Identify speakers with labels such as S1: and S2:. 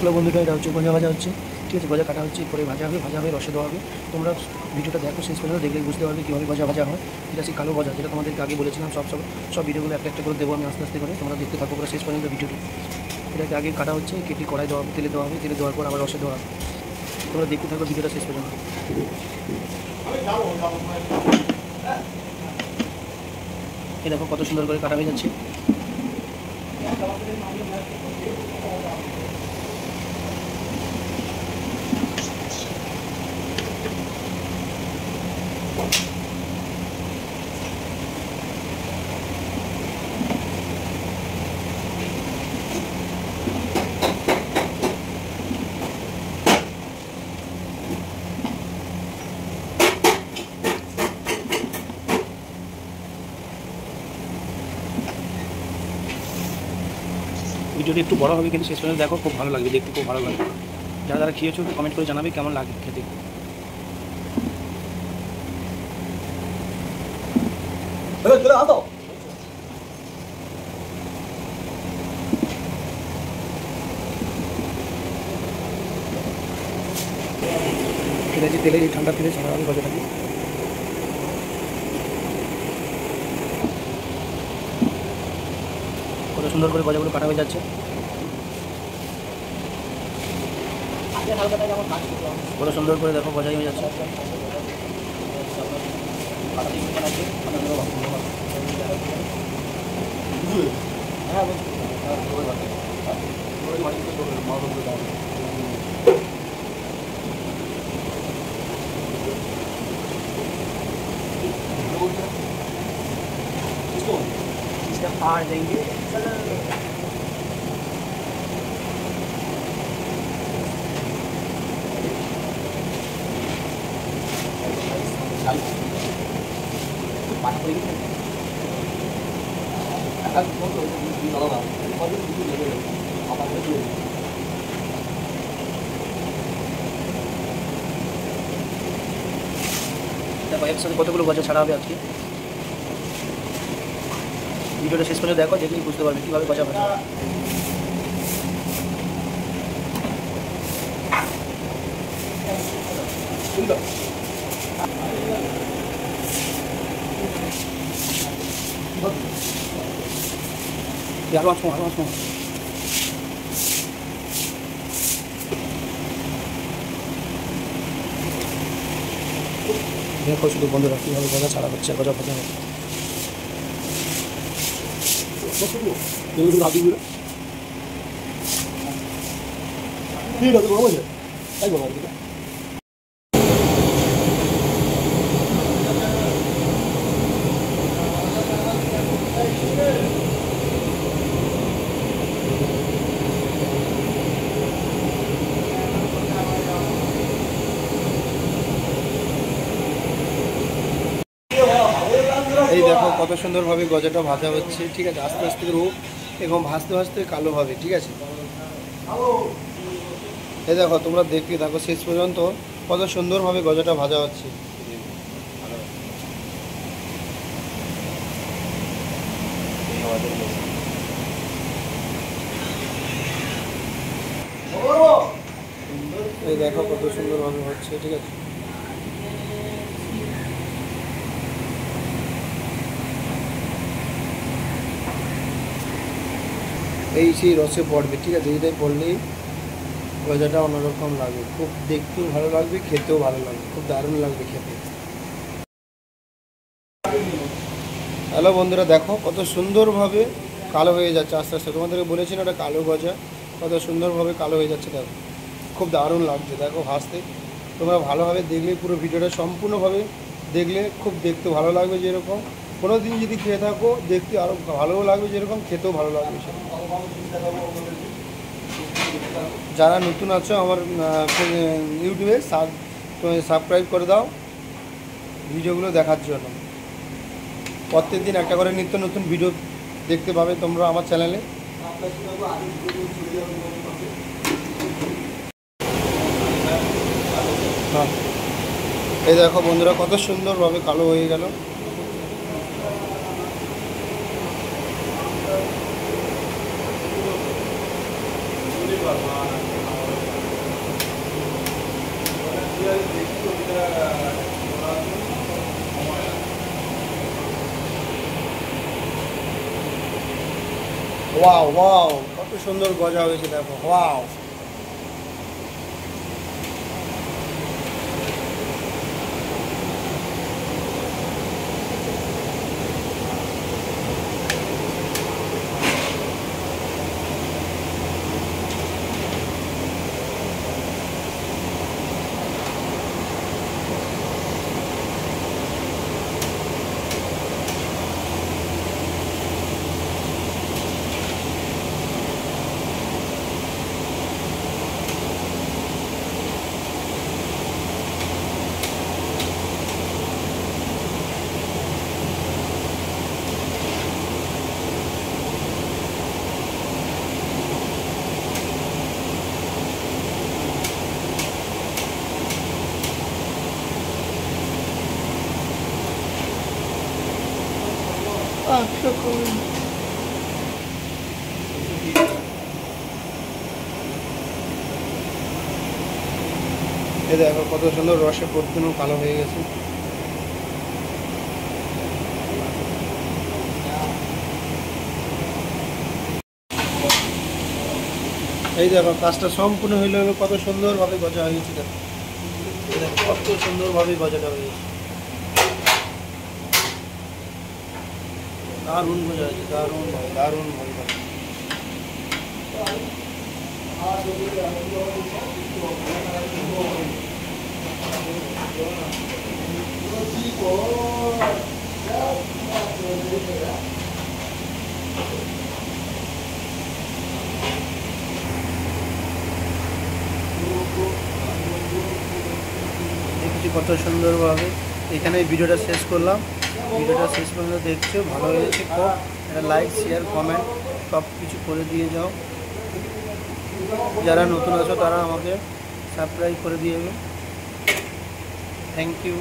S1: হলো বন্ধুটা, এটা হচ্ছে গজা ভাজা হচ্ছে, ঠিক আছে। গজা কাটা হচ্ছে, পরে ভাজা হবে, রসে দেওয়া হবে। তোমরা ভিডিওটা দেখো শেষ পর্যন্ত, দেখলে বুঝতে পারবে কীভাবে গজা ভাজা হয়। এটা সেই কালো গজা, যেটা তোমাদেরকে আগে বলেছিলাম। সব ভিডিওগুলো একটা একটা করে দেবো আমি আস্তে আস্তে করে, তোমরা দেখতে থাকো পুরো শেষ পর্যন্ত ভিডিওটি। এটাকে আগে কাটা হচ্ছে, কেটে কড়াই দেওয়া, তেলে দেওয়া হবে, তেলে দেওয়ার পর আবার রসে দেওয়া হবে। তোমরা দেখতে থাকো ভিডিওটা শেষ পর্যন্ত। এই দেখো কত সুন্দর করে কাটা হয়ে যাচ্ছে। ভিডিওটি একটু বড় হবে, কিন্তু শেষ পর্যন্ত দেখো, খুব ভালো লাগবে দেখতে, খুব ভালো লাগবে। যারা যারা খেয়েছো একটু কমেন্ট করে জানাবে কেমন লাগে খেতে। ঠিক আছে, তেলে এই ঠান্ডা তেলে ছাড়া হবে গজাটাকে। কত সুন্দর করে গজাগুলো কাটা হয়ে যাচ্ছে, কত সুন্দর করে দেখো গজাই হয়ে যাচ্ছে। इसका फाड़ देंगे। দেখো একসাথে কতগুলো গজা ছাড়া হবে আজকে। ভিডিওটা শেষ পর্যন্ত দেখো, দেখলেই বুঝতে পারবে কীভাবে গজা ভাজা। আরো আসবো। দেখো শুধু বন্ধুরা কীভাবে গজা ছাড়া হচ্ছে, গজা ভাজা হচ্ছে। ঠিক আছে, বড় আছে তাই বলো। এই দেখো কত সুন্দরভাবে গজাটা ভাজা হচ্ছে, ঠিক আছে। আস্তে আস্তে করে এবং ভাজতে ভাজতে কালো হবে, ঠিক আছে। এই দেখো তোমরা দেখতে থাকো শেষ পর্যন্ত, কত সুন্দরভাবে গজাটা ভাজা হচ্ছে। এই দেখো কত সুন্দরভাবে হচ্ছে, ঠিক আছে। এই সেই রসে পড়বে, ঠিক আছে। এইটাই পড়লেই গজাটা অন্যরকম লাগবে, খুব দেখতেও ভালো লাগবে, খেতেও ভালো লাগবে, খুব দারুণ লাগবে খেতে। হ্যালো বন্ধুরা, দেখো কত সুন্দরভাবে কালো হয়ে যাচ্ছে আস্তে আস্তে। তোমাদেরকে বলেছি না এটা কালো গজা, কত সুন্দরভাবে কালো হয়ে যাচ্ছে। দেখো খুব দারুণ লাগছে দেখো ভাজতে। তোমরা ভালোভাবে দেখলে, পুরো ভিডিওটা সম্পূর্ণভাবে দেখলে খুব দেখতে ভালো লাগবে। যেরকম কোনো দিন যদি খেয়ে থাকো, দেখতে আরও ভালোও লাগবে, যেরকম খেতেও ভালো লাগবে। যারা নতুন আছো আমার ইউটিউবে সাবস্ক্রাইব করে দাও ভিডিওগুলো দেখার জন্য। প্রত্যেক দিন একটা করে নিত্য নতুন ভিডিও দেখতে পাবে তোমরা আমার চ্যানেলে। হ্যাঁ, এই দেখো বন্ধুরা কত সুন্দরভাবে কালো হয়ে গেল। ওয়াও ওয়াও, কত সুন্দর গজা হয়েছে দেখো, ওয়াও। এই দেখো কত সুন্দর রসে পরিপূর্ণ কালো হয়ে গেছে। এই দেখো কাজটা সম্পূর্ণ হইলে হলো কত সুন্দরভাবে গজা হয়ে গেছে দেখো। এই দেখো কত সুন্দরভাবে গজাটা হয়ে গেছে, দারুণ গজা হয়েছে, দারুণ ভাবে, দারুণ ভাবে গজা। দেখছি কত সুন্দরভাবে। এখানে ভিডিওটা শেষ করলাম। ভিডিওটা শেষ পর্যন্ত দেখছো, ভালো হয়েছে খুব, একটা লাইক শেয়ার কমেন্ট সব কিছু করে দিয়ে যাও। যারা নতুন আছো তারা আমাকে সাবস্ক্রাইব করে দিয়ে। Thank you.